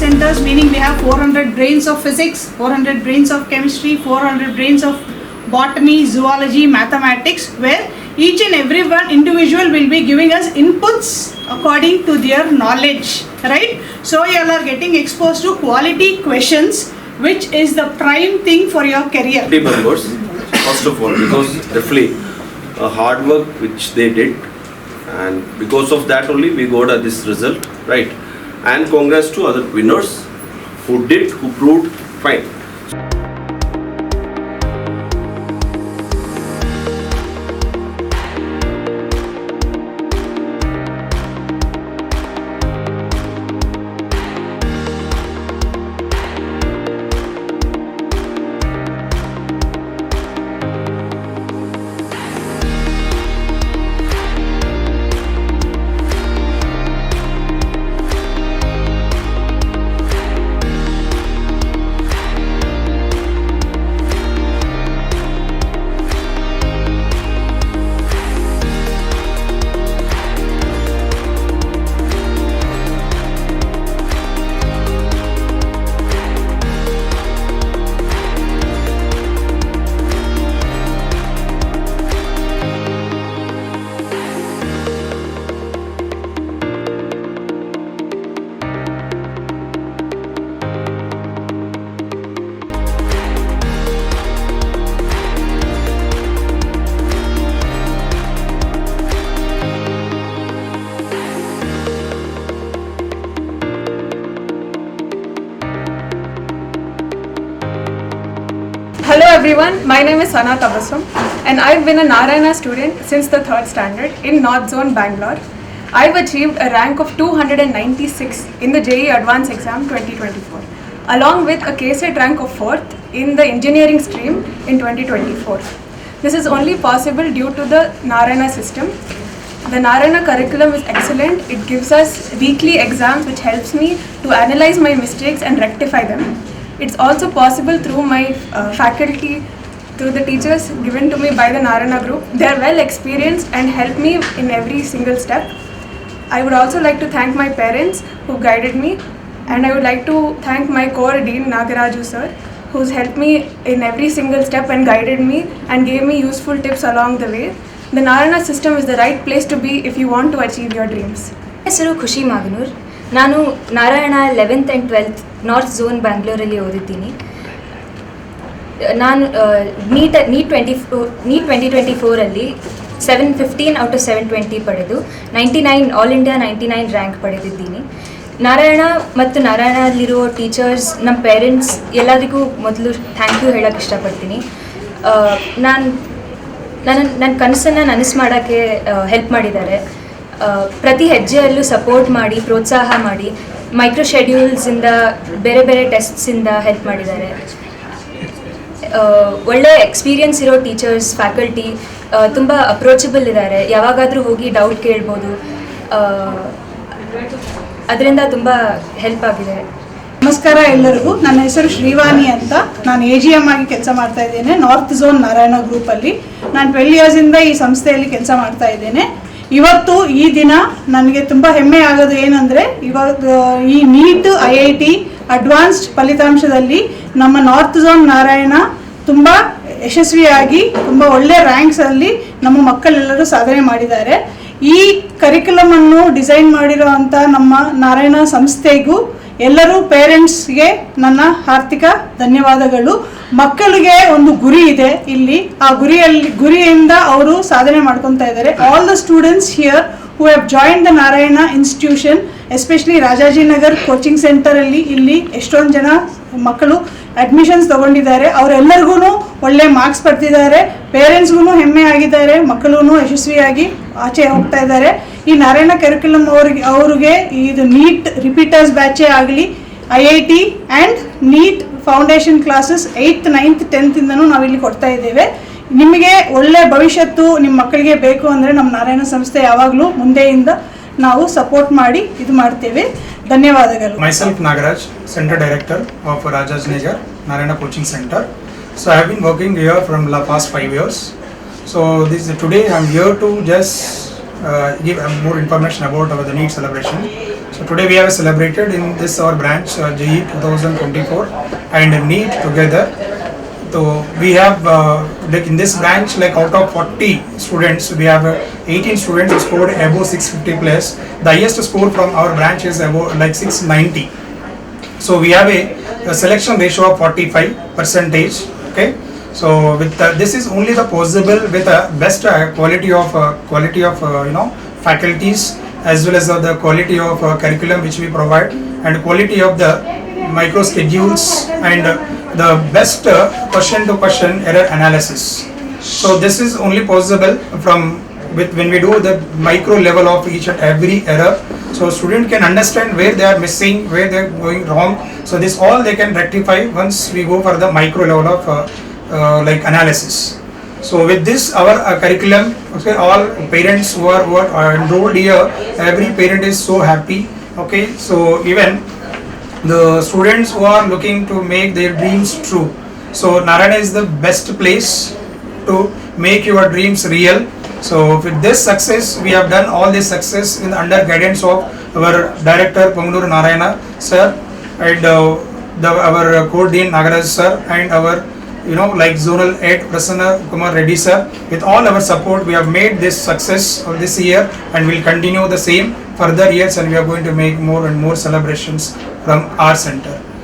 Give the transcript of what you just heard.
centers, meaning we have 400 brains of physics, 400 brains of chemistry, 400 brains of botany, zoology, mathematics, where each and every one individual will be giving us inputs according to their knowledge, right? So you all are getting exposed to quality questions, which is the prime thing for your career. Team members, first of all, because definitely hard work which they did, and because of that only we got this result, right? And congrats to other winners who proved fine. Hello everyone, my name is Sana Tabassum and I've been a Narayana student since the 3rd standard in North Zone, Bangalore. I've achieved a rank of 296 in the JEE Advanced Exam 2024, along with a KSET rank of 4th in the engineering stream in 2024. This is only possible due to the Narayana system. The Narayana curriculum is excellent. It gives us weekly exams which helps me to analyze my mistakes and rectify them. It's also possible through my faculty, through the teachers given to me by the Narayana group. They are well experienced and help me in every single step. I would also like to thank my parents who guided me, and I would like to thank my core dean Nagaraju sir, who's helped me in every single step and guided me and gave me useful tips along the way. The Narayana system is the right place to be if you want to achieve your dreams. ಹೆಸರು ಖುಷಿ ಮಾಗನೂರ್. ನಾನು Narayana 11th and 12th north zone ಬ್ಯಾಂಗ್ಳೂರಲ್ಲಿ ಓದಿದ್ದೀನಿ. ನಾನು neat 2024ಅಲ್ಲಿ 715 out of 720 ಪಡೆದು 99 all India 99 rank ಪಡೆದಿದ್ದೀನಿ. Narayana ಮತ್ತು ನಾರಾಯಣದಲ್ಲಿರೋ teachers, ನಮ್ಮ parents ಎಲ್ಲರಿಗೂ ಮೊದಲು ಥ್ಯಾಂಕ್ ಯು ಹೇಳೋಕ್ಕೆ ಇಷ್ಟಪಡ್ತೀನಿ. ನನ್ನ ಕನಸನ್ನು ನನಸು ಮಾಡೋಕ್ಕೆ ಹೆಲ್ಪ್ ಮಾಡಿದ್ದಾರೆ. ಪ್ರತಿ ಹೆಜ್ಜೆಯಲ್ಲೂ ಸಪೋರ್ಟ್ ಮಾಡಿ, ಪ್ರೋತ್ಸಾಹ ಮಾಡಿ, ಮೈಕ್ರೋ ಶೆಡ್ಯೂಲ್ಸಿಂದ, ಬೇರೆ ಬೇರೆ ಟೆಸ್ಟ್ಸಿಂದ ಹೆಲ್ಪ್ ಮಾಡಿದ್ದಾರೆ. ಒಳ್ಳೆ ಎಕ್ಸ್ಪೀರಿಯನ್ಸ್ ಇರೋ ಟೀಚರ್ಸ್, ಫ್ಯಾಕಲ್ಟಿ ತುಂಬ ಅಪ್ರೋಚಬಲ್ ಇದ್ದಾರೆ. ಯಾವಾಗಾದರೂ ಹೋಗಿ ಡೌಟ್ ಕೇಳ್ಬೋದು. ಅದರಿಂದ ತುಂಬ ಹೆಲ್ಪ್ ಆಗಿದೆ. ನಮಸ್ಕಾರ ಎಲ್ಲರಿಗೂ. ನನ್ನ ಹೆಸರು ಶ್ರೀವಾಣಿ ಅಂತ. ನಾನು AGM ಆಗಿ ಕೆಲಸ ಮಾಡ್ತಾ ಇದ್ದೇನೆ ನಾರ್ತ್ ಝೋನ್ ನಾರಾಯಣ ಗ್ರೂಪಲ್ಲಿ. ನಾನು 12 ಇಯರ್ಸಿಂದ ಈ ಸಂಸ್ಥೆಯಲ್ಲಿ ಕೆಲಸ ಮಾಡ್ತಾ ಇದ್ದೇನೆ. ಇವತ್ತು ಈ ದಿನ ನನಗೆ ತುಂಬ ಹೆಮ್ಮೆ ಆಗೋದು ಏನಂದರೆ, ಇವಾಗ ಈ ನೀಟ್ IIT ಅಡ್ವಾನ್ಸ್ಡ್ ಫಲಿತಾಂಶದಲ್ಲಿ ನಮ್ಮ ನಾರ್ತ್ ಝೋನ್ ನಾರಾಯಣ ತುಂಬ ಯಶಸ್ವಿಯಾಗಿ ತುಂಬ ಒಳ್ಳೆ ರ್ಯಾಂಕ್ಸಲ್ಲಿ ನಮ್ಮ ಮಕ್ಕಳೆಲ್ಲರೂ ಸಾಧನೆ ಮಾಡಿದ್ದಾರೆ. ಈ ಕರಿಕ್ಯುಲಮನ್ನು ಡಿಸೈನ್ ಮಾಡಿರೋ ಅಂಥ ನಮ್ಮ ನಾರಾಯಣ ಸಂಸ್ಥೆಗೂ ಎಲ್ಲರೂ ಪೇರೆಂಟ್ಸ್ಗೆ ನನ್ನ ಹಾರ್ದಿಕ ಧನ್ಯವಾದಗಳು. ಮಕ್ಕಳಿಗೆ ಒಂದು ಗುರಿ ಇದೆ ಇಲ್ಲಿ, ಆ ಗುರಿಯಿಂದ ಅವರು ಸಾಧನೆ ಮಾಡ್ಕೊತಾ ಇದ್ದಾರೆ. All the students here who have join the Narayana institution, especially Rajajinagar coaching ಸೆಂಟರಲ್ಲಿ ಇಲ್ಲಿ ಎಷ್ಟೊಂದು ಜನ ಮಕ್ಕಳು ಅಡ್ಮಿಷನ್ಸ್ ತಗೊಂಡಿದ್ದಾರೆ. ಅವರೆಲ್ಲರಿಗೂ ಒಳ್ಳೆ ಮಾರ್ಕ್ಸ್ ಪಡೆದಿದ್ದಾರೆ. ಪೇರೆಂಟ್ಸ್ಗೂ ಹೆಮ್ಮೆ ಆಗಿದ್ದಾರೆ. ಮಕ್ಕಳು ಯಶಸ್ವಿಯಾಗಿ ಆಚೆ ಹೋಗ್ತಾ ಇದ್ದಾರೆ. ಈ ನಾರಾಯಣ ಕರಿಕ್ಯುಲಮ್ ಅವ್ರಿಗೆ ಇದು ನೀಟ್ ರಿಪೀಟರ್ಸ್ ಬ್ಯಾಚೇ ಆಗಲಿ, IIT and NEET foundation classes 8th, 9th, 10th ಇಂದನೂ ನಾವಿಲ್ಲಿ ಕೊಡ್ತಾ ಇದ್ದೇವೆ. ನಿಮಗೆ ಒಳ್ಳೆ ಭವಿಷ್ಯತ್ತು ನಿಮ್ಮ ಮಕ್ಕಳಿಗೆ ಬೇಕು ಅಂದರೆ ನಮ್ಮ ನಾರಾಯಣ ಸಂಸ್ಥೆ ಯಾವಾಗಲೂ ಮುಂದೆಯಿಂದ ನಾವು ಸಪೋರ್ಟ್ ಮಾಡಿ ಇದು ಮಾಡ್ತೇವೆ. ಧನ್ಯವಾದಗಳು. Myself Nagaraj, Center Director of Rajajnagar Narayana Coaching Center. So I have been working here from the past 5 years. So today I am here to just give more information about the NEET celebration. So So today we have celebrated in this our branch JEE 2024 and NEET together. So we have like in this branch, like out of 40 students, we have 18 students who scored above 650 plus. The highest score from our branch is above like 690. So we have a selection ratio of 45 percentage. Okay. So with this is only the possible with a best quality of faculties, as well as the quality of curriculum which we provide, and quality of the micro schedules, and the best question to question error analysis. So this is only possible from with when we do the micro level of each and every error. So student can understand where they are missing, where they are going wrong. So this all they can rectify once we go for the micro level of like analysis. So with this our curriculum, okay, all parents who are enrolled here, every parent is so happy. Okay, so even the students who are looking to make their dreams true, so Narayana is the best place to make your dreams real. So with this success, we have done all this success in under guidance of our director Pungaluru Narayana sir, and our co-dean Nagaraj sir, and our like zonal head Prasanna Kumar Reddy sir. With all our support, we have made this success of this year, and will continue the same further years, and we are going to make more and more celebrations from our center.